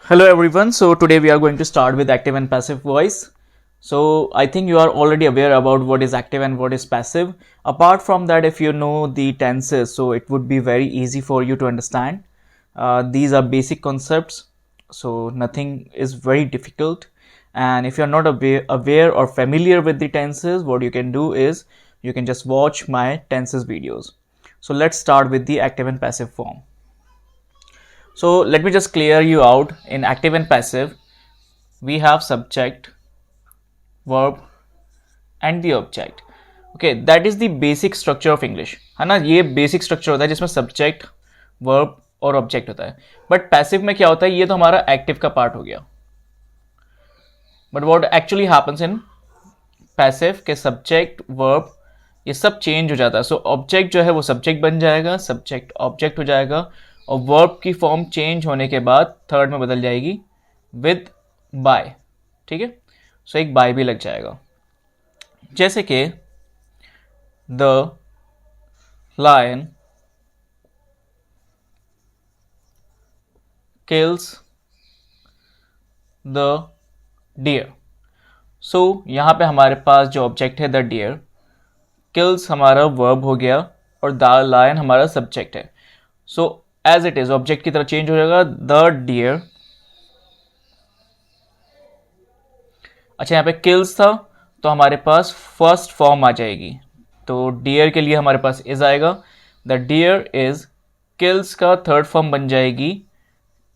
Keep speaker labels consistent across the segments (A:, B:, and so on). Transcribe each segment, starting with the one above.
A: Hello everyone. So today we are going to start with active and passive voice. So I think you are already aware about what is active and what is passive. Apart from that, if you know the tenses, so it would be very easy for you to understand. These are basic concepts, so nothing is very difficult. And if you're not aware or familiar with the tenses, what you can do is you can just watch my tenses videos. So let's start with the active and passive form. So let me just clear you out. In active and passive, we have subject, verb and the object. Okay, that is the basic structure of English, है ना. ये basic structure होता है जिसमें subject, verb और object होता है. But passive में क्या होता है, ये तो हमारा एक्टिव का पार्ट हो गया. But what actually happens in passive के सब्जेक्ट, वर्ब ये सब चेंज हो जाता है. सो ऑब्जेक्ट जो है वो सब्जेक्ट बन जाएगा, सब्जेक्ट ऑब्जेक्ट हो जाएगा और वर्ब की फॉर्म चेंज होने के बाद थर्ड में बदल जाएगी विद बाय. ठीक है, सो एक बाय भी लग जाएगा. जैसे कि the lion kills the deer. So यहाँ पे हमारे पास जो ऑब्जेक्ट है द डियर, किल्स हमारा वर्ब हो गया और द लायन हमारा सब्जेक्ट है. So as it is object की तरह चेंज हो जाएगा द डियर. अच्छा, यहाँ पे किल्स था तो हमारे पास फर्स्ट फॉर्म आ जाएगी, तो डियर के लिए हमारे पास इज आएगा. द डियर इज, किल्स का थर्ड फॉर्म बन जाएगी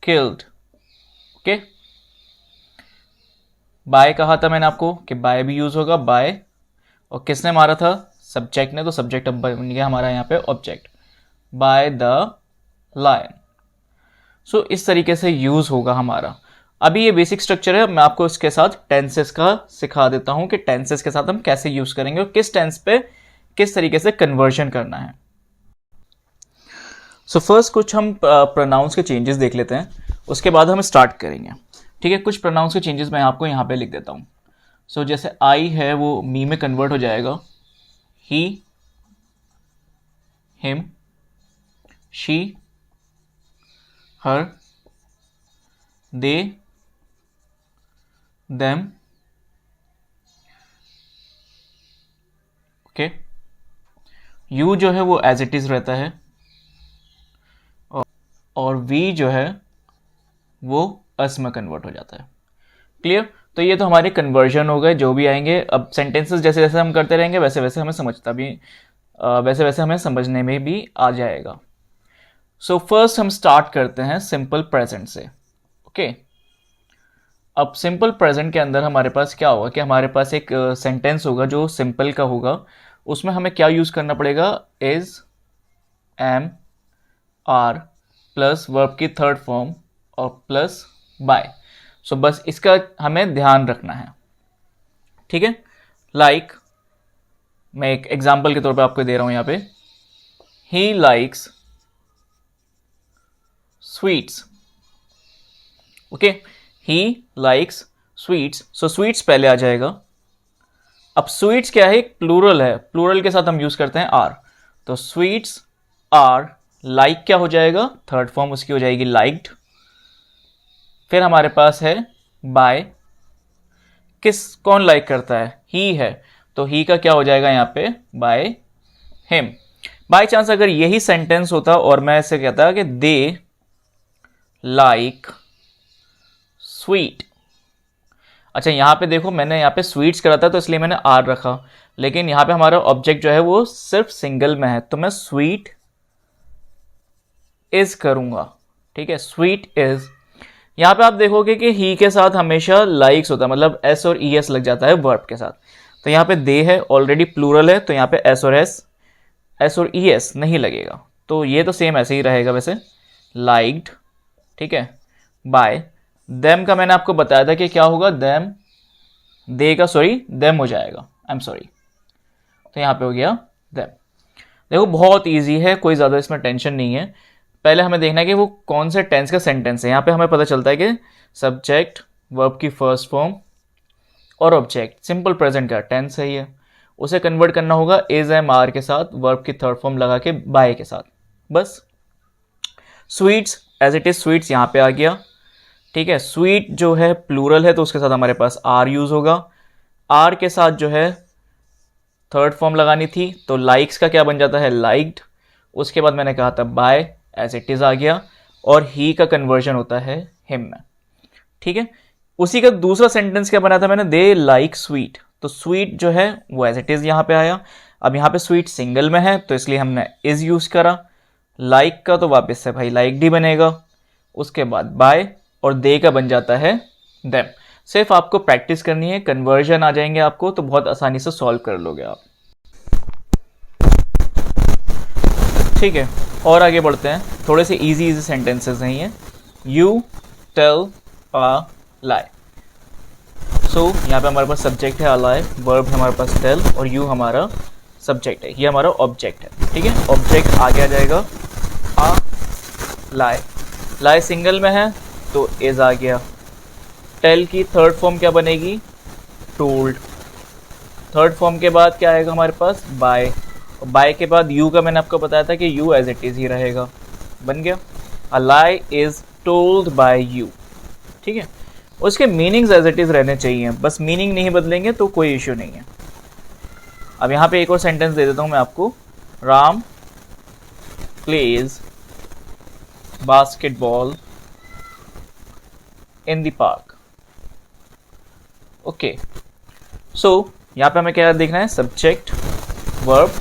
A: किल्ड. ओके, बाय कहा था मैंने आपको कि बाय भी यूज होगा, बाय. और किसने मारा था, सब्जेक्ट ने, तो सब्जेक्ट अब बन गया हमारा यहाँ पे ऑब्जेक्ट, बाय द लायन. सो इस तरीके से यूज होगा हमारा. अभी ये बेसिक स्ट्रक्चर है, मैं आपको इसके साथ टेंसेस का सिखा देता हूं कि टेंसेस के साथ हम कैसे यूज करेंगे और किस टेंस पे किस तरीके से कन्वर्जन करना है. सो फर्स्ट कुछ हम प्रोनाउंस के चेंजेस देख लेते हैं, उसके बाद हम स्टार्ट करेंगे. ठीक है, कुछ प्रोनाउंस के चेंजेस मैं आपको यहाँ पे लिख देता हूँ. सो जैसे आई है वो मी में कन्वर्ट हो जाएगा, he, him, she, her, they, them. Okay, you जो है वो एज इट इज रहता है और वी जो है वो अस में कन्वर्ट हो जाता है. क्लियर. तो ये तो हमारे कन्वर्जन हो गए जो भी आएंगे. अब सेंटेंसेस जैसे जैसे हम करते रहेंगे वैसे वैसे हमें समझने में भी आ जाएगा. सो फर्स्ट हम स्टार्ट करते हैं सिंपल प्रेजेंट से. ओके, अब सिंपल प्रेजेंट के अंदर हमारे पास क्या होगा कि हमारे पास एक सेंटेंस होगा जो सिंपल का होगा. उसमें हमें क्या यूज करना पड़ेगा, is, am, are plus verb की थर्ड फॉर्म और प्लस बाय. सो बस इसका हमें ध्यान रखना है. ठीक है, लाइक मैं एक एग्जांपल के तौर पे आपको दे रहा हूं यहाँ पे, he likes sweets. Okay, he likes sweets. So sweets पहले आ जाएगा. अब स्वीट्स क्या है, एक प्लूरल है, प्लूरल के साथ हम यूज करते हैं आर, तो स्वीट्स आर. लाइक क्या हो जाएगा, थर्ड फॉर्म उसकी हो जाएगी लाइक्ड. फिर हमारे पास है बाय. कौन लाइक करता है, ही है, तो ही का क्या हो जाएगा यहाँ पे, बाय हिम. बाय चांस अगर यही सेंटेंस होता और मैं ऐसे कहता कि दे लाइक स्वीट. अच्छा, यहां पे देखो मैंने यहाँ पे स्वीट्स करा था तो इसलिए मैंने आर रखा, लेकिन यहां पे हमारा ऑब्जेक्ट जो है वो सिर्फ सिंगल में है तो मैं स्वीट इज करूंगा. ठीक है, स्वीट इज. यहां पे आप देखोगे कि ही के साथ हमेशा लाइक्स होता है, मतलब एस और ई एस लग जाता है वर्ब के साथ. तो यहाँ पे दे है, ऑलरेडी प्लूरल है, तो यहाँ पे एस और ई एस नहीं लगेगा. तो ये तो सेम ऐसे ही रहेगा वैसे, लाइक्ड. ठीक है, बाय. देम का मैंने आपको बताया था कि क्या होगा, देम, दे का सॉरी देम हो जाएगा, आई एम सॉरी. तो यहाँ पे हो गया देम. देखो बहुत इजी है, कोई ज़्यादा इसमें टेंशन नहीं है. पहले हमें देखना है कि वो कौन से टेंस का सेंटेंस है. यहाँ पे हमें पता चलता है कि सब्जेक्ट, वर्ब की फर्स्ट फॉर्म और ऑब्जेक्ट, सिंपल प्रेजेंट का टेंस है ये. उसे कन्वर्ट करना होगा इज एम आर के साथ, वर्ब की थर्ड फॉर्म लगा के बाय के साथ. बस sweets as it is sweets यहाँ पे आ गया. ठीक है, स्वीट जो है प्लूरल है तो उसके साथ हमारे पास आर यूज होगा। आर के साथ जो है थर्ड फॉर्म लगानी थी, तो लाइक्स का क्या बन जाता है, लाइक्ड। उसके बाद मैंने कहा था बाय, एज इट इज आ गया, और ही का कन्वर्जन होता है हिम में। ठीक है, उसी का दूसरा सेंटेंस क्या बनाया था मैंने, दे लाइक स्वीट, तो स्वीट जो है वो एज इट इज यहां पे आया। अब यहां पे स्वीट सिंगल में है तो इसलिए हमने इज यूज करा। लाइक का तो वापस से भाई लाइक डी बनेगा, उसके बाद बाय, और दे का बन जाता है देम। सिर्फ आपको प्रैक्टिस करनी है, कन्वर्जन आ जाएंगे आपको तो बहुत आसानी से सॉल्व कर लोगे आप। ठीक है, और आगे बढ़ते हैं, थोड़े से इजी सेंटेंसेस हैं ये। यू टेल अ लाई, सो यहाँ पे हमारे पास सब्जेक्ट है अ लाई, वर्ब है हमारे पास टेल, और यू हमारा सब्जेक्ट है, ये हमारा ऑब्जेक्ट है। ठीक है, ऑब्जेक्ट आगे आ जाएगा अ लाई। लाई सिंगल में है तो इज आ गया। टेल की थर्ड फॉर्म क्या बनेगी, टोल्ड। थर्ड फॉर्म के बाद क्या आएगा हमारे पास, बाय। बाय के बाद यू का मैंने आपको बताया था कि यू एज इट इज ही रहेगा, बन गया a lie is told by you. ठीक है, उसके मीनिंग्स एज इट इज रहने चाहिए, बस मीनिंग नहीं बदलेंगे तो कोई इश्यू नहीं है। अब यहाँ पे एक और सेंटेंस दे देता हूं मैं आपको, Ram plays basketball in the park. Okay, so यहाँ पे हमें क्या देखना है, सब्जेक्ट, वर्ब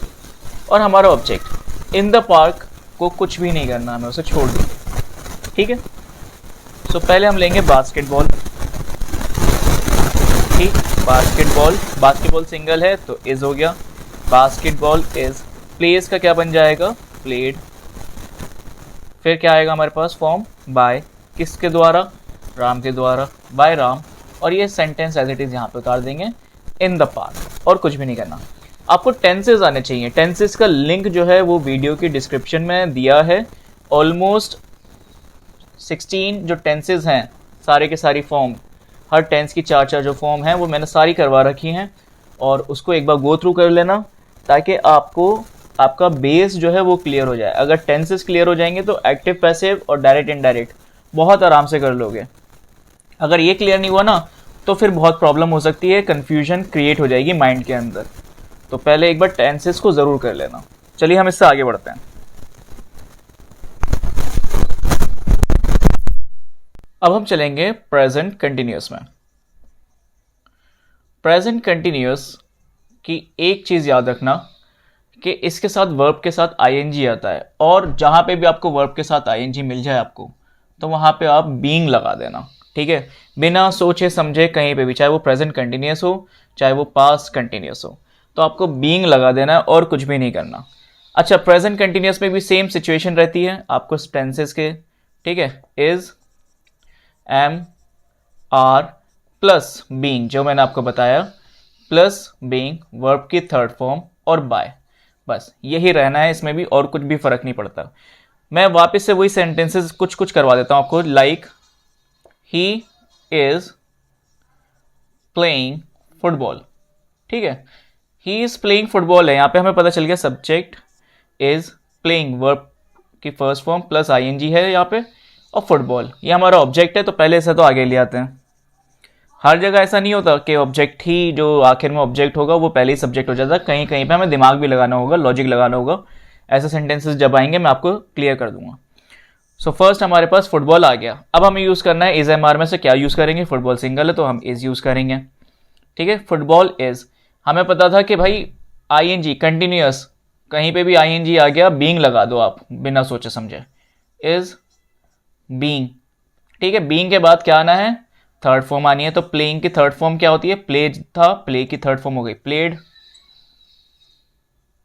A: और हमारा ऑब्जेक्ट। इन द पार्क को कुछ भी नहीं करना, हमें उसे छोड़ देंगे। ठीक है, सो पहले हम लेंगे बास्केटबॉल। ठीक, बास्केटबॉल, बास्केटबॉल सिंगल है तो इज हो गया, बास्केटबॉल इज। प्लेस का क्या बन जाएगा, प्लेड। फिर क्या आएगा हमारे पास फॉर्म, बाय, किसके द्वारा, राम के द्वारा, बाय राम। और ये सेंटेंस एज इट इज यहाँ पे उतार देंगे, इन द पार्क, और कुछ भी नहीं करना। आपको टेंसेस आने चाहिए, टेंसेस का लिंक जो है वो वीडियो की डिस्क्रिप्शन में दिया है। ऑलमोस्ट 16 जो टेंसेस हैं, सारे के सारी फॉर्म, हर टेंस की चार चार जो फॉर्म है वो मैंने सारी करवा रखी हैं, और उसको एक बार गो थ्रू कर लेना ताकि आपको आपका बेस जो है वो क्लियर हो जाए। अगर टेंसेस क्लियर हो जाएंगे तो एक्टिव, पैसिव और डायरेक्ट इनडायरेक्ट बहुत आराम से कर लोगे। अगर ये क्लियर नहीं हुआ ना तो फिर बहुत प्रॉब्लम हो सकती है, कंफ्यूजन क्रिएट हो जाएगी माइंड के अंदर। तो पहले एक बार टेंसेस को जरूर कर लेना। चलिए हम इससे आगे बढ़ते हैं। अब हम चलेंगे प्रेजेंट कंटिन्यूअस में। प्रेजेंट कंटिन्यूअस की एक चीज याद रखना कि इसके साथ वर्ब के साथ आईएनजी आता है, और जहां पे भी आपको वर्ब के साथ आईएनजी मिल जाए आपको, तो वहां पे आप बीइंग लगा देना। ठीक है, बिना सोचे समझे कहीं पे भी, चाहे वो प्रेजेंट कंटिन्यूअस हो चाहे वो पास्ट कंटिन्यूअस हो, तो आपको बीइंग लगा देना है और कुछ भी नहीं करना। अच्छा, प्रेजेंट कंटिन्यूअस में भी सेम सिचुएशन रहती है आपको टेंसेस के। ठीक है, is, am, are plus being जो मैंने आपको बताया, प्लस बीइंग, वर्ब की थर्ड फॉर्म, और बाय, बस यही रहना है इसमें भी, और कुछ भी फर्क नहीं पड़ता। मैं वापस से वही सेंटेंसेस कुछ कुछ करवा देता हूं आपको, like he is playing football. ठीक है, ही इज प्लेइंग फुटबॉल है, यहां पे हमें पता चल गया सब्जेक्ट इज, प्लेइंग वर्ब की फर्स्ट फॉर्म प्लस आईएनजी है यहाँ पे, और फुटबॉल ये हमारा ऑब्जेक्ट है, तो पहले से तो आगे ले आते हैं। हर जगह ऐसा नहीं होता कि ऑब्जेक्ट ही जो आखिर में ऑब्जेक्ट होगा वो पहले ही सब्जेक्ट हो जाता है, कहीं कहीं पे हमें दिमाग भी लगाना होगा, लॉजिक लगाना होगा। ऐसे सेंटेंसेस जब आएंगे मैं आपको क्लियर कर दूंगा। सो फर्स्ट हमारे पास फुटबॉल आ गया। अब हमें यूज करना है इज, एम, आर में से क्या यूज करेंगे, फुटबॉल सिंगल है तो हम इज यूज करेंगे। ठीक है, फुटबॉल इज, हमें पता था कि भाई आईएनजी कंटिन्यूअस, कहीं पे भी आईएनजी आ गया बीइंग लगा दो आप बिना सोचे समझे, इज बीइंग। ठीक है, बीइंग के बाद क्या आना है, थर्ड फॉर्म आनी है, तो प्लेइंग की थर्ड फॉर्म क्या होती है, प्ले था, प्ले की थर्ड फॉर्म हो गई प्लेड,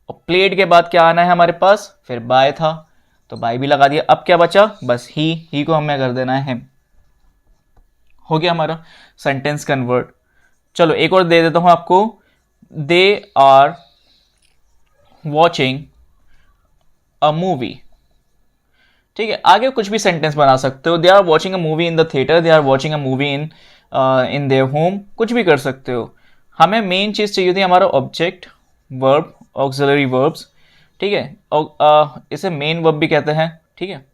A: और प्लेड के बाद क्या आना है हमारे पास, फिर बाय था तो बाय भी लगा दिया। अब क्या बचा, बस ही को हमें कर देना है हिम। हो गया हमारा सेंटेंस कन्वर्ट। चलो एक और दे देता हूं आपको, they are watching a movie. ठीक है, आगे कुछ भी सेंटेंस बना सकते हो, they are watching a movie in the theatre, they are watching a movie in their home, कुछ भी कर सकते हो। हमें मेन चीज चाहिए थी हमारा ऑब्जेक्ट, वर्ब, ऑक्सिलरी वर्ब्स। ठीक है, और इसे मेन वर्ब भी कहते हैं। ठीक है,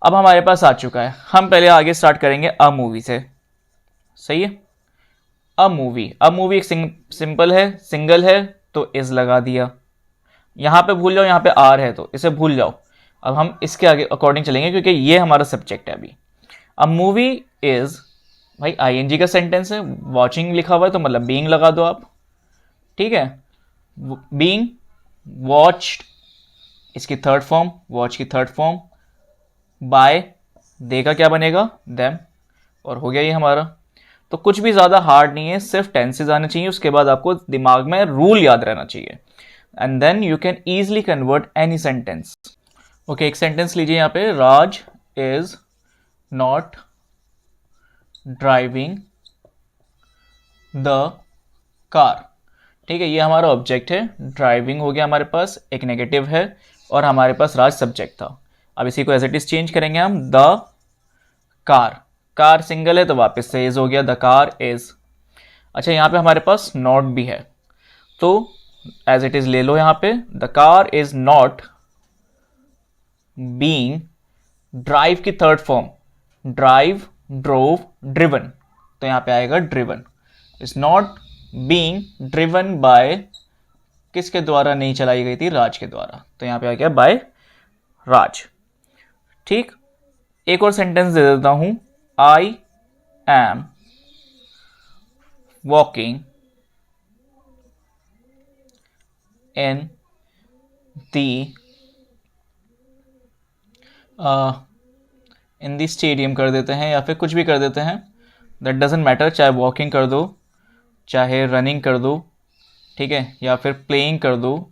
A: अब हमारे पास आ चुका है, हम पहले आगे स्टार्ट करेंगे अ मूवी से, सही है। अ मूवी एक सिंपल है, सिंगल है, तो इज लगा दिया। यहां पे भूल जाओ, यहां पे आर है तो इसे भूल जाओ। अब हम इसके आगे अकॉर्डिंग चलेंगे क्योंकि ये हमारा सब्जेक्ट है अभी। अ मूवी इज, भाई आईएनजी का सेंटेंस है, वॉचिंग लिखा हुआ है तो मतलब बीइंग लगा दो आप, ठीक है। बीइंग वॉच्ड, इसकी थर्ड फॉर्म, वॉच की थर्ड फॉर्म, बाय, दे का क्या बनेगा, देम, और हो गया ये हमारा। तो कुछ भी ज़्यादा हार्ड नहीं है, सिर्फ टेंसेज आने चाहिए, उसके बाद आपको दिमाग में रूल याद रहना चाहिए, and then you can easily convert any sentence. Okay, एक सेंटेंस लीजिए यहाँ पे, Raj is not driving the car, ठीक है। ये हमारा ऑब्जेक्ट है, ड्राइविंग हो गया हमारे पास, एक नेगेटिव है, और हमारे पास राज सब्जेक्ट था। अब इसी को एज इट इज चेंज करेंगे हम, द कार, कार सिंगल है तो वापस से इज हो गया, द कार इज। अच्छा, यहाँ पे हमारे पास नॉट भी है, तो एज इट इज ले लो यहाँ पे, the car is not being, drive की third form, drive, drove, driven, तो यहाँ पे आएगा driven. Is not being driven by, किसके द्वारा नहीं चलाई गई थी, राज के द्वारा, तो यहाँ पे आ गया बाय राज, ठीक। एक और सेंटेंस दे देता हूं, I am walking in the stadium कर देते हैं, या फिर कुछ भी कर देते हैं, दैट डजेंट मैटर, चाहे वॉकिंग कर दो, चाहे रनिंग कर दो, ठीक है, या फिर प्लेइंग कर दो,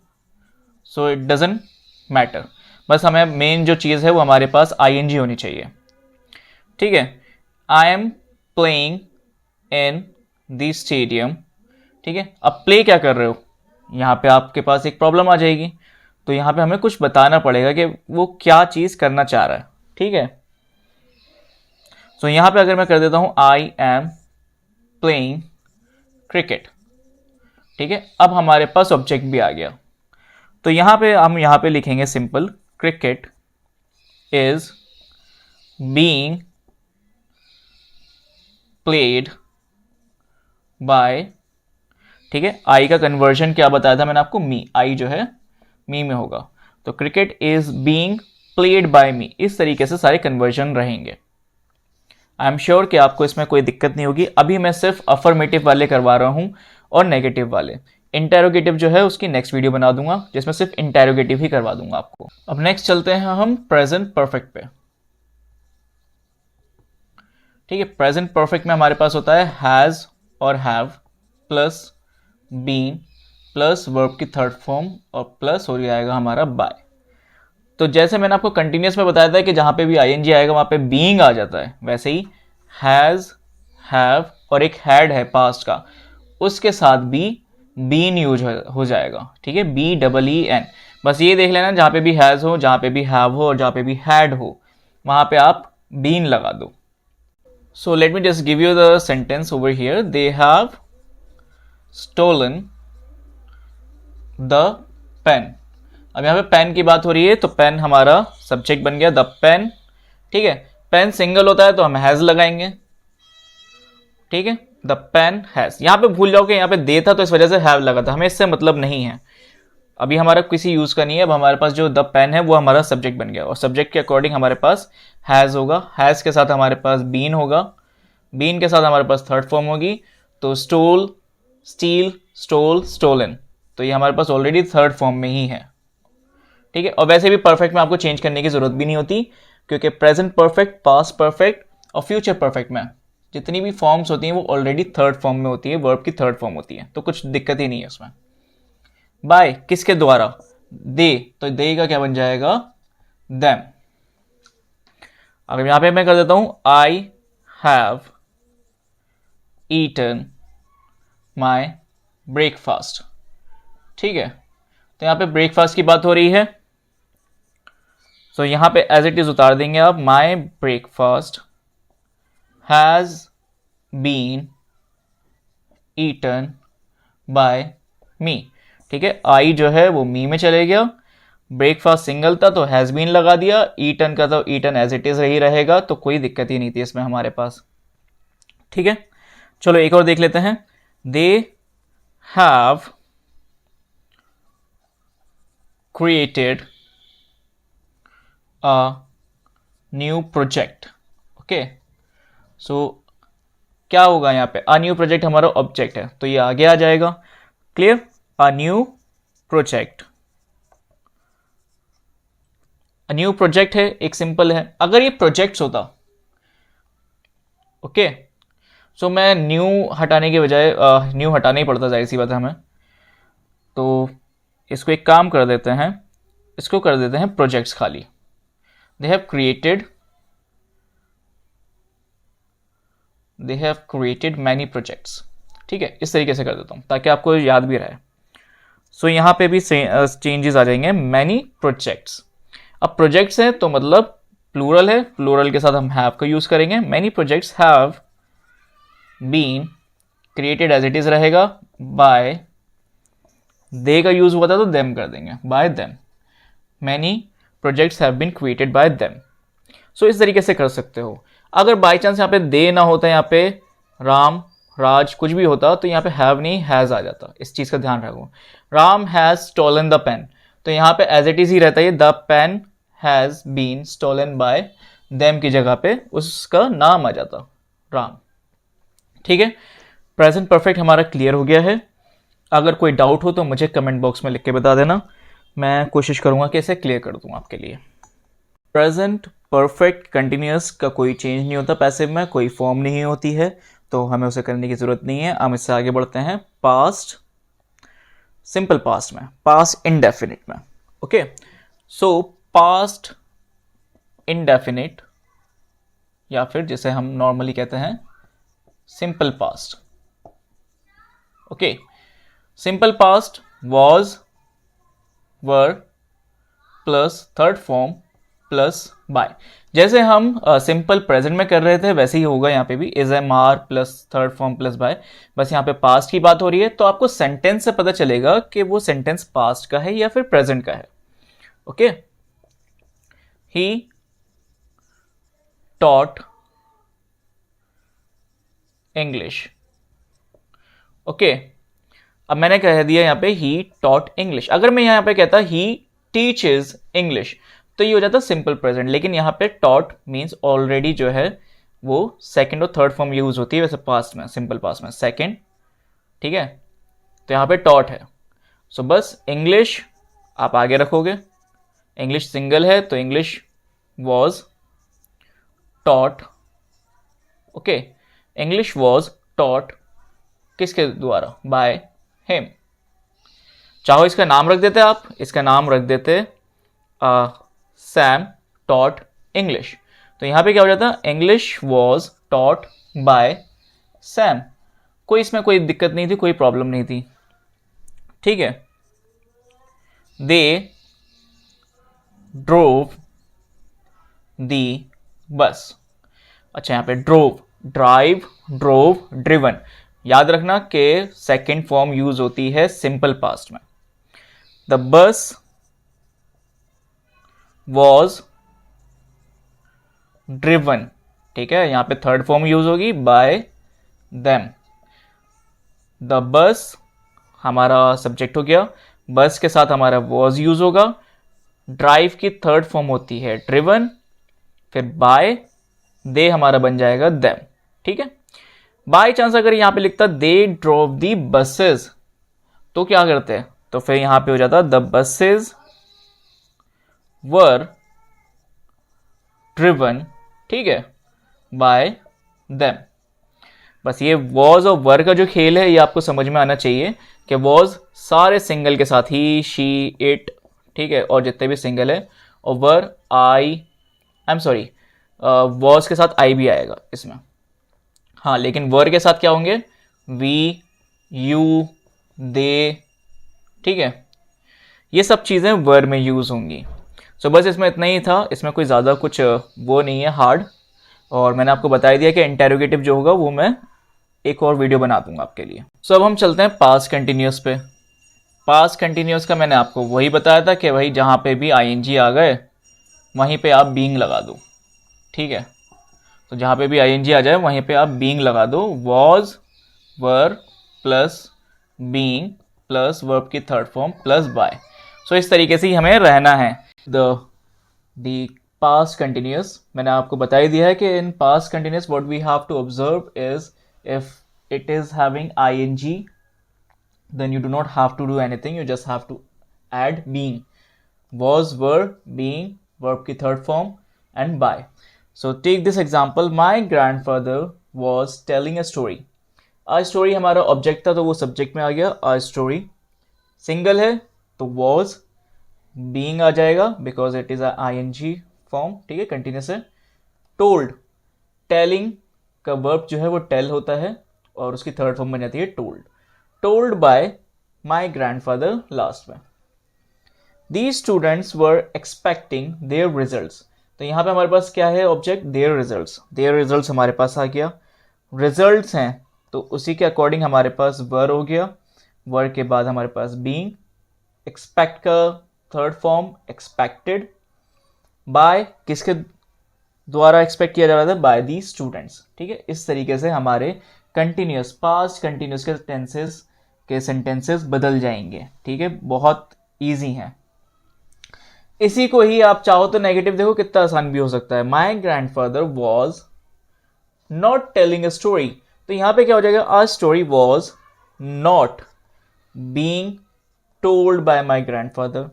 A: सो इट डजेंट मैटर, बस हमें मेन जो चीज़ है वो हमारे पास आईएनजी होनी चाहिए, ठीक है। I am playing in the stadium, ठीक है। अब प्ले क्या कर रहे हो, यहाँ पे आपके पास एक प्रॉब्लम आ जाएगी, तो यहाँ पे हमें कुछ बताना पड़ेगा कि वो क्या चीज़ करना चाह रहा है, ठीक है। सो यहाँ पे अगर मैं कर देता हूँ, आई एम प्लेइंग क्रिकेट, ठीक है, अब हमारे पास ऑब्जेक्ट भी आ गया, तो यहाँ पे हम यहाँ पे लिखेंगे simple, cricket is being played bye, ठीक है। आई का कन्वर्जन क्या बताया था मैंने आपको, मी, आई जो है मी में होगा, तो cricket is being played by me, इस तरीके से सारे कन्वर्जन रहेंगे। आई एम श्योर कि आपको इसमें कोई दिक्कत नहीं होगी। अभी मैं सिर्फ अफर्मेटिव वाले करवा रहा हूं और नेगेटिव वाले, इंटेरोगेटिव जो है उसकी नेक्स्ट वीडियो बना दूंगा जिसमें सिर्फ इंटेरोगेटिव ही करवा दूंगा आपको। अब नेक्स्ट चलते हैं हम प्रेजेंट परफेक्ट पे, ठीक है। प्रेजेंट परफेक्ट में हमारे पास होता है हैज और have plus been plus verb की थर्ड फॉर्म और प्लस हो जाएगा हमारा बाय। तो जैसे मैंने आपको कंटिन्यूस में बताया था कि जहां पे भी आईएनजी आएगा वहां पे बीइंग आ जाता है, वैसे ही हैज, हैव और एक हैड है पास्ट का, उसके साथ भी बीन यूज हो जाएगा, ठीक है, बी डबल ई एन। बस ये देख लेना, जहां पे भी हैज हो, जहां पे भी हैव हो और जहां पे भी हैड हो, वहां पे आप बीन लगा दो। So let me just give you the sentence over here, they have stolen the pen. अब यहाँ पे पेन की बात हो रही है, तो पेन हमारा सब्जेक्ट बन गया, द पेन, ठीक है। पेन सिंगल होता है तो हम हैज लगाएंगे, ठीक है, द पेन हैज। यहाँ पे भूल जाओगे, यहाँ पे दे था तो इस वजह से हैव लगा था, हमें इससे मतलब नहीं है, अभी हमारा किसी यूज का नहीं है। अब हमारे पास जो द पेन है वो हमारा सब्जेक्ट बन गया, और सब्जेक्ट के अकॉर्डिंग हमारे पास हैज होगा, हैज के साथ हमारे पास बीन होगा, बीन के साथ हमारे पास थर्ड फॉर्म होगी, तो स्टोल, स्टील, स्टोल, स्टोलन, तो ये हमारे पास ऑलरेडी थर्ड फॉर्म में ही है, ठीक है। और वैसे भी परफेक्ट में आपको चेंज करने की जरूरत भी नहीं होती, क्योंकि प्रेजेंट परफेक्ट, पास्ट परफेक्ट और फ्यूचर परफेक्ट में जितनी भी फॉर्म्स होती हैं वो ऑलरेडी थर्ड फॉर्म में होती है, वर्ब की थर्ड फॉर्म होती है, तो कुछ दिक्कत ही नहीं है उसमें। बाय किसके द्वारा, दे, तो दे का क्या बन जाएगा, देम। अगर यहां पे मैं कर देता हूं, I have eaten my breakfast, ठीक है, तो यहां पे ब्रेकफास्ट की बात हो रही है, तो यहां पे एज इट इज उतार देंगे आप, my breakfast has been eaten by me, ठीक है। आई जो है वो मी में चले गया, ब्रेकफास्ट सिंगल था तो हैज़ बीन लगा दिया, ईटन का तो ईटन एज इट इज़ ही रहेगा, तो कोई दिक्कत ही नहीं थी इसमें हमारे पास। ठीक है, चलो एक और देख लेते हैं। They have created a new project. Okay, so क्या होगा यहाँ पे, अ न्यू प्रोजेक्ट हमारा ऑब्जेक्ट है तो ये आगे आ जाएगा। Clear, a new project, a new project है, एक सिंपल है। अगर ये प्रोजेक्ट्स होता, ओके, सो मैं न्यू हटाने के बजाय न्यू हटाना ही पड़ता, जाहिर सी बात है हमें, तो इसको एक काम कर देते हैं, इसको कर देते हैं प्रोजेक्ट्स खाली। दे हैव क्रिएटेड मैनी प्रोजेक्ट्स। ठीक है, इस तरीके से कर देता हूँ ताकि आपको याद भी रहे। सो यहाँ पे भी चेंजेस आ जाएंगे, मैनी प्रोजेक्ट्स। अब प्रोजेक्ट्स है तो मतलब प्लूरल है, प्लूरल के साथ हम हैव का यूज करेंगे। Many projects have been created as it is रहेगा, बाय दे का यूज हुआ था तो देम कर देंगे, by them. Many projects have been created by them. So इस तरीके से कर सकते हो। अगर बाई चांस यहाँ पे दे ना होता, यहाँ पे राम राज कुछ भी होता, तो यहाँ पे हैव नहीं हैज आ जाता। इस चीज का ध्यान रखो। Ram has stolen the pen, तो यहाँ पे एज इट इज ही रहता है, the pen has been stolen by them की जगह पे उसका नाम आ जाता, राम। ठीक है, प्रेजेंट परफेक्ट हमारा क्लियर हो गया है। अगर कोई डाउट हो तो मुझे कमेंट बॉक्स में लिख के बता देना, मैं कोशिश करूंगा कि इसे क्लियर कर दूं आपके लिए। प्रेजेंट परफेक्ट कंटिन्यूअस का कोई चेंज नहीं होता, पैसिव में कोई फॉर्म नहीं होती है, तो हमें उसे करने की जरूरत नहीं है। हम इससे आगे बढ़ते हैं पास्ट, सिंपल पास्ट में, पास्ट इंडेफिनिट में। ओके, सो पास्ट इंडेफिनिट या फिर जिसे हम नॉर्मली कहते हैं simple past. Okay, simple past was, were plus third form plus bye. जैसे हम सिंपल प्रेजेंट में कर रहे थे वैसे ही होगा यहाँ पे भी, is am are plus third form plus by. बस यहाँ पे पास्ट की बात हो रही है, तो आपको सेंटेंस से पता चलेगा कि वो सेंटेंस पास्ट का है या फिर प्रेजेंट का है। Okay, he taught English. Okay, अब मैंने कह दिया यहाँ पे ही टॉट इंग्लिश। अगर मैं यहाँ पे कहता ही टीचेस इंग्लिश तो ये हो जाता सिंपल प्रेजेंट, लेकिन यहाँ पे टॉट मीन्स ऑलरेडी जो है वो सेकंड और थर्ड फॉर्म यूज होती है वैसे पास्ट में, सिंपल पास्ट में सेकंड। ठीक है, तो यहाँ पे टॉट है, सो बस इंग्लिश आप आगे रखोगे। इंग्लिश सिंगल है तो English was taught. Okay, English was taught किसके द्वारा, बाय हिम। चाहो इसका नाम रख देते आप, इसका नाम रख देते सैम टॉट इंग्लिश, तो यहां पे क्या हो जाता, English was taught by Sam. कोई इसमें कोई दिक्कत नहीं थी, कोई प्रॉब्लम नहीं थी। ठीक है, दे ड्रोव दी बस। अच्छा, यहां पे ड्रोव, ड्राइव, ड्रोव, ड्रिवन, याद रखना कि सेकेंड फॉर्म यूज होती है सिंपल पास्ट में। The bus was driven. ठीक है, यहां पे थर्ड फॉर्म यूज होगी बाय देम। द बस हमारा सब्जेक्ट हो गया, बस के साथ हमारा वॉज यूज होगा। ड्राइव की थर्ड फॉर्म होती है ड्रिवन, फिर बाय, दे हमारा बन जाएगा देम। ठीक है, बाय चांस अगर यहां पे लिखता दे ड्रोव दी बसेस तो क्या करते हैं, तो फिर यहां पे हो जाता द बसेस वर ड्रिवन, ठीक है, बाय देम। बस ये वॉज और वर का जो खेल है ये आपको समझ में आना चाहिए कि वॉज सारे सिंगल के साथ ही, शी, इट, ठीक है, और जितने भी सिंगल है, और वर आई एम सॉरी वॉज के साथ आई भी आएगा इसमें। हाँ, लेकिन वर के साथ क्या होंगे, वी, यू, दे, ठीक है, ये सब चीज़ें वर में यूज़ होंगी। सो बस इसमें इतना ही था, इसमें कोई ज़्यादा कुछ वो नहीं है हार्ड, और मैंने आपको बता दिया कि इंटेरोगेटिव जो होगा वो मैं एक और वीडियो बना दूंगा आपके लिए। सो अब हम चलते हैं पास्ट कंटिन्यूअस पे। पास्ट कंटिन्यूस का मैंने आपको वही बताया था कि भाई जहाँ पे भी आईएनजी आ गए वहीं पे आप बीइंग लगा दो, ठीक है। तो जहाँ पे भी आईएनजी आ जाए वहीं पे आप बीइंग लगा दो, was were plus being plus verb की थर्ड फॉर्म प्लस बाय। सो इस तरीके से ही हमें रहना है। द पास्ट कंटिन्यूस मैंने आपको बता ही दिया है कि in past continuous what we have to observe is if it is having ing, then you do not have to do anything, you just have to add being, was, were, being, verb की third form and by. So take this example, my grandfather was telling a story. A story हमारा object था तो वो subject में आ गया, a story single है तो was, being आ जाएगा because it is a ing form, ठीक है, कंटिन्यूस है। told, telling का वर्ब जो है वो टेल होता है और उसकी थर्ड फॉर्म बन जाती है told. Told by my grandfather last में। These students were expecting their results. तो यहाँ पे हमारे पास क्या है object, their results. Their results हमारे पास आ गया, रिजल्ट्स हैं तो उसी के अकॉर्डिंग हमारे पास वर हो गया, वर के बाद हमारे पास बीइंग, एक्सपेक्ट का थर्ड फॉर्म एक्सपेक्टेड, बाय किसके द्वारा एक्सपेक्ट किया जा रहा था, बाय दी स्टूडेंट्स, ठीक है। इस तरीके से हमारे कंटिन्यूस पास्ट कंटिन्यूस के टेंसेस के सेंटेंसेस बदल जाएंगे, ठीक है, बहुत इजी हैं। इसी को ही आप चाहो तो नेगेटिव देखो कितना आसान भी हो सकता है। माई grandfather was not telling a story, तो यहां पे क्या हो जाएगा, a story was not being told by my grandfather.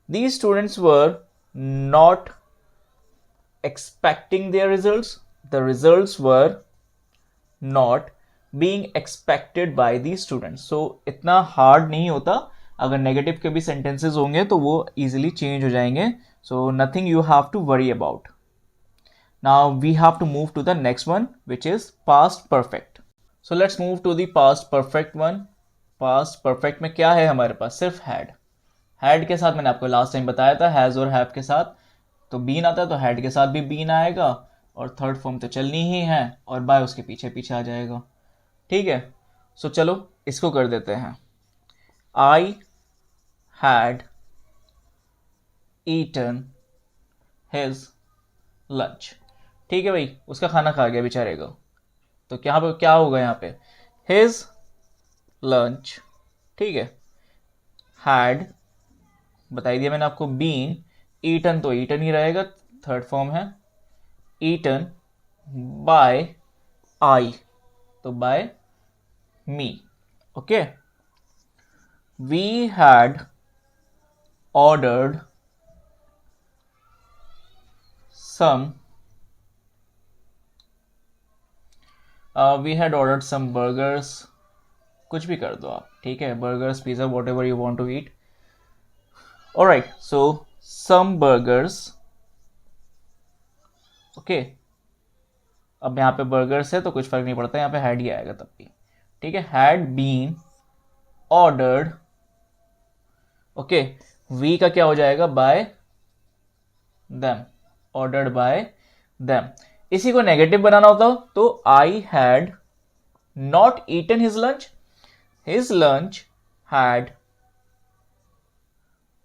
A: These students were not expecting their results, the results were not being expected by the students. So इतना hard नहीं होता, अगर नेगेटिव के भी सेंटेंसेस होंगे तो वो इजीली चेंज हो जाएंगे। So nothing you have to worry about. Now we have to move to the next one which is past perfect. So let's move to the past perfect one. Past perfect में क्या है हमारे पास, सिर्फ had. Had के साथ मैंने आपको last time बताया था, हैज और हैव के साथ तो बीन आता है तो हेड के साथ भी बीन आएगा और थर्ड फॉर्म तो चलनी ही है और बाय उसके पीछे पीछे आ जाएगा, ठीक है। सो चलो इसको कर देते हैं। I had eaten his lunch, ठीक है भाई, उसका खाना खा गया बेचारे को, तो क्या होगा यहाँ पे, हिज लंच, ठीक है। हैड बताई दिया मैंने आपको, बीन, ईटन तो ईटन ही रहेगा, थर्ड फॉर्म है, ईटन बाय आई तो by me, okay. We had ordered some burgers, कुछ भी कर दो आप, ठीक है, burgers, pizza, whatever you want to eat. Alright, so some burgers, okay. अब यहाँ पे बर्गर्स है तो कुछ फर्क नहीं पड़ता, यहाँ पे हैड ही आएगा तब भी, ठीक है। Had been ordered, okay, we का क्या हो जाएगा, by them, ordered by them. इसी को नेगेटिव बनाना होता तो I had not eaten his lunch had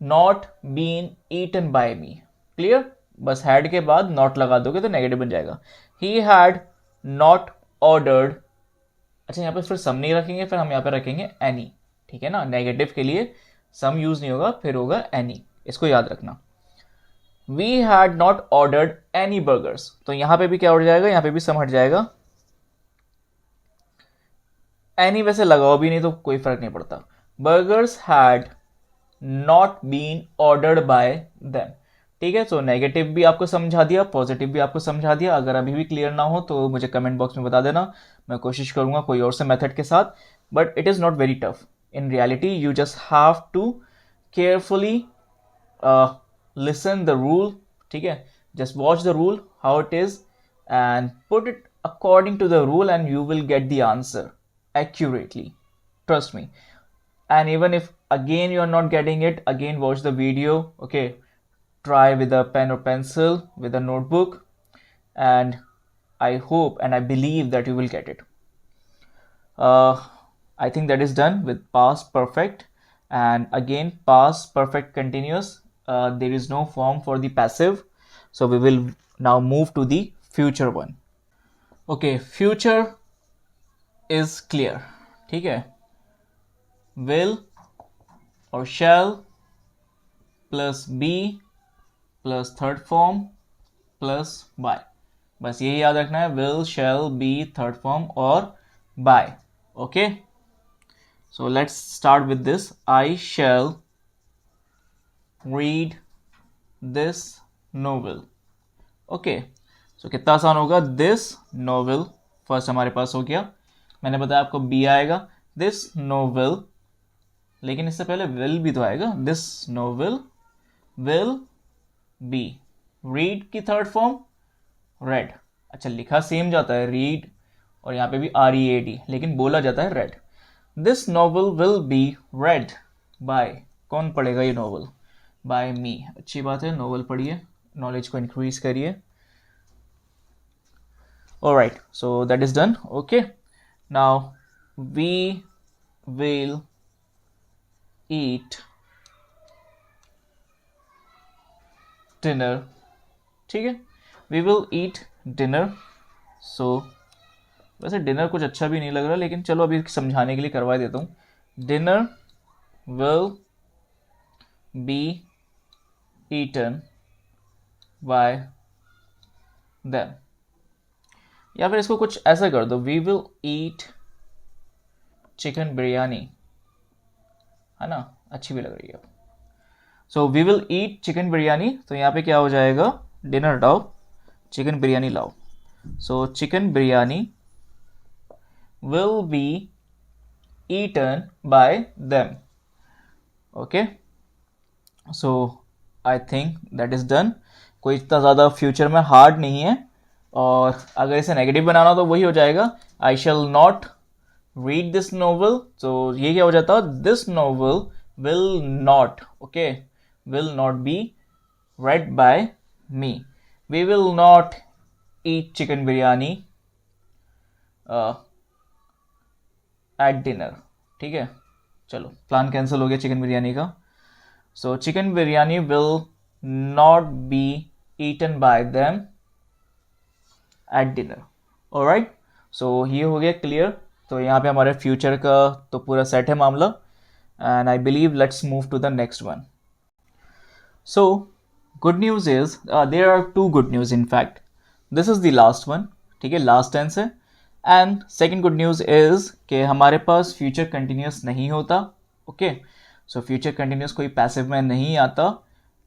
A: not been eaten by me, clear. बस हैड के बाद नॉट लगा दोगे तो नेगेटिव बन जाएगा। ही हैड नॉट ऑर्डर्ड, अच्छा यहाँ पे फिर सम नहीं रखेंगे, फिर हम यहाँ पे रखेंगे एनी, ठीक है ना, नेगेटिव के लिए सम यूज नहीं होगा, फिर होगा एनी, इसको याद रखना। We had not ordered any burgers, तो यहां पे भी क्या हो जाएगा, यहां पे भी सम हट जाएगा। एनी वैसे लगाओ भी नहीं तो कोई फर्क नहीं पड़ता। Burgers had not been ordered by them, ठीक है। सो नेगेटिव भी आपको समझा दिया, पॉजिटिव भी आपको समझा दिया। अगर अभी भी क्लियर ना हो तो मुझे कमेंट बॉक्स में बता देना, मैं कोशिश करूंगा कोई और से मेथड के साथ, but it is not very tough in reality. You just have to carefully listen the rule, ठीक है, just watch the rule how it is and put it according to the rule and you will get the answer accurately, trust me. And even if again you are not getting it, again watch the video, okay, try with a pen or pencil, with a notebook, and I hope and I believe that you will get it. I think that is done with past perfect, And again, past perfect continuous, there is no form for the passive, so we will now move to the future one. Okay, future is clear. ठीक है, will और shall plus be plus third form plus by, बस यही याद रखना है, will, shall, be, third form और by. Okay, so let's start with this. I shall read this novel. Okay, so कितना आसान होगा, this novel फर्स्ट हमारे पास हो गया, मैंने बताया आपको be आएगा, this novel, लेकिन इससे पहले will भी तो आएगा, this novel will be, read की थर्ड फॉर्म read. अच्छा, लिखा सेम जाता है read और यहाँ पे भी read, लेकिन बोला जाता है read. This novel will be read by, कौन पढ़ेगा ये नॉवल? By me. अच्छी बात है, नॉवल पढ़िए, नॉलेज को इंक्रीज करिए. Alright, so that is done. Okay, now we will eat dinner. ठीक है, we will eat dinner. So वैसे डिनर कुछ अच्छा भी नहीं लग रहा, लेकिन चलो अभी समझाने के लिए करवा देता हूँ. Dinner will be eaten by them. या फिर इसको कुछ ऐसा कर दो, we will eat chicken biryani, है ना, अच्छी भी लग रही है. सो we will eat chicken biryani, तो यहाँ पे क्या हो जाएगा, डिनर लाओ, चिकन बिरयानी लाओ. So chicken biryani will be eaten by them. Okay, so I think that is done. कोई इतना ज़्यादा फ्यूचर में हार्ड नहीं है, और अगर इसे नेगेटिव बनाना तो वही हो जाएगा, I shall not read this novel. तो ये क्या हो जाता है, this novel will not, okay, will not be read by me. We will not eat chicken biryani at dinner. ठीक है, चलो प्लान कैंसिल हो गया चिकन बिरयानी का. So chicken biryani will not be eaten by them at dinner. Alright, so ये हो गया clear. तो यहाँ पे हमारे फ्यूचर का तो पूरा सेट है मामला, and I believe let's move to the next one. So good news is, there are two good news in fact. This is the last one. ठीक है, लास्ट टेंस है. And second good news is कि हमारे पास future continuous नहीं होता. ओके, so future continuous कोई पैसिव में नहीं आता.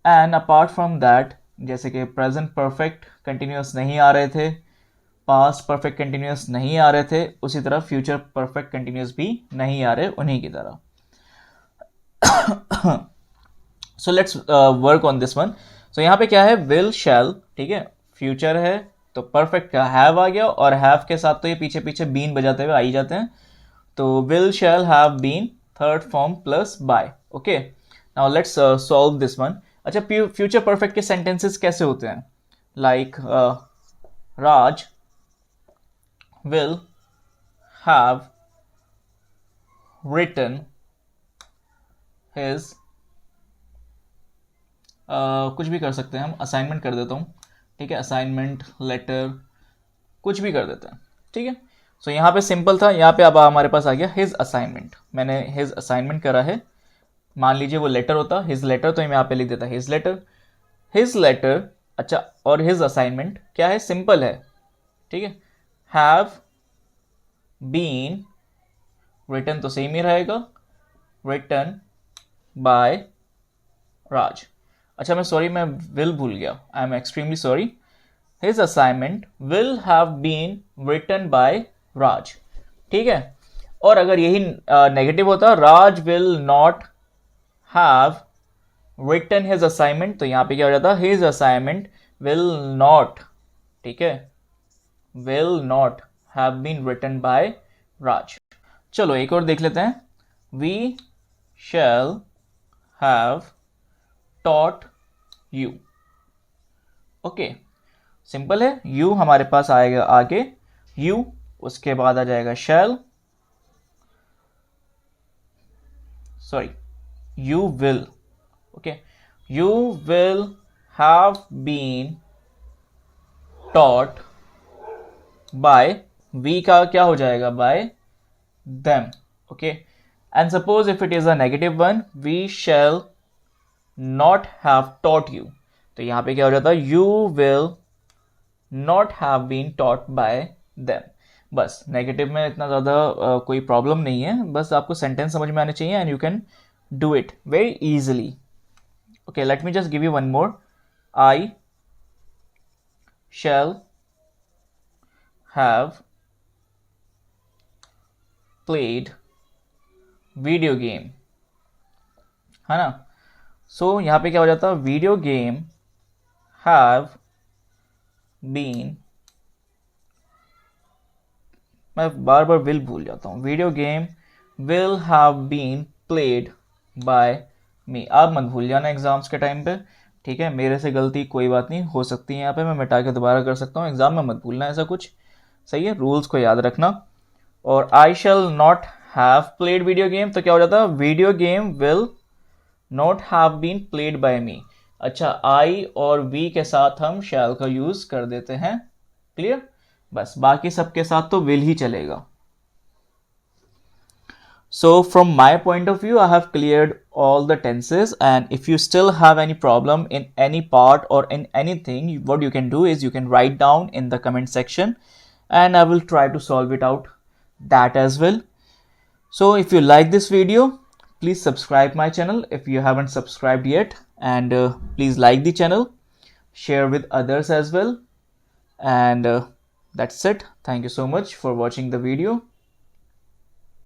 A: एंड अपार्ट फ्रॉम दैट, जैसे कि प्रेजेंट परफेक्ट कंटिन्यूस नहीं आ रहे थे, पास्ट परफेक्ट कंटिन्यूस नहीं आ रहे थे, उसी तरह फ्यूचर परफेक्ट कंटिन्यूस भी नहीं आ रहे उन्हीं की तरह. So let's work on this one. So यहाँ पे क्या है, विल शैल. ठीक है, फ्यूचर है तो परफेक्ट का हैव आ गया, और हैव के साथ तो ये पीछे पीछे बीन बजाते हुए आ ही जाते हैं. तो will shall have been, third form plus by. Okay, now let's solve this one. अच्छा, फ्यूचर परफेक्ट के सेंटेंसेस कैसे होते हैं, like Raj will have written his, कुछ भी कर सकते हैं हम, असाइनमेंट कर देता हूँ. ठीक है, असाइनमेंट, लेटर, कुछ भी कर देते हैं. ठीक है, सो यहाँ पे सिंपल था, यहाँ पे अब हमारे पास आ गया हिज असाइनमेंट. मैंने हिज असाइनमेंट करा है, मान लीजिए वो लेटर होता हिज लेटर, तो मैं यहाँ पे लिख देता हिज लेटर. हिज लेटर, अच्छा, और हिज असाइनमेंट क्या है, सिंपल है. ठीक है, हैव बीन रिटन तो सेम ही रहेगा, रिटन बाय राज. अच्छा, मैं सॉरी, मैं विल भूल गया, I am extremely sorry. His assignment will have been written by Raj. ठीक है, और अगर यही नेगेटिव होता, Raj will not have written his assignment, तो यहाँ पे क्या हो जाता, हिज असाइनमेंट विल नॉट, ठीक है, will not have been written by Raj. चलो एक और देख लेते हैं. We shall have taught you. Okay, simple है. यू हमारे पास आएगा आगे, यू, उसके बाद आ जाएगा shall, sorry you will, okay, you will have been taught by, we का क्या हो जाएगा, by them, okay. And suppose if it is a negative one, we shall not have taught you, तो यहाँ पे क्या हो जाता है, you will not have been taught by them. बस नेगेटिव में इतना ज़्यादा कोई प्रॉब्लम नहीं है, बस आपको सेंटेंस समझ में आने चाहिए and you can do it very easily. Okay, late me just give you one more. I shall have played video game, है ना. सो यहाँ पे क्या हो जाता है, वीडियो गेम have been, मैं बार बार विल भूल जाता हूँ, video game will have been played by me. आप मत भूल जाना एग्जाम्स के टाइम पे, ठीक है. मेरे से गलती कोई बात नहीं हो सकती है, यहाँ पे मैं मिटा के दोबारा कर सकता हूँ, एग्जाम में मत भूलना ऐसा कुछ, सही है. रूल्स को याद रखना. और I shall not have played video game, तो क्या हो जाता है, video game will not have been played by me. अच्छा, आई और वी के साथ हम शैल का यूज कर देते हैं, क्लियर. बस बाकी सबके साथ तो विल ही चलेगा. So from my point of view, I have cleared all the tenses, and if you still have any problem in any part or in anything, what you can do is you can write down in the comment section and I will try to solve it out that as well. So if you like this video, please subscribe my channel if you haven't subscribed yet, and please like the channel, share with others as well, and that's it. Thank you so much for watching the video.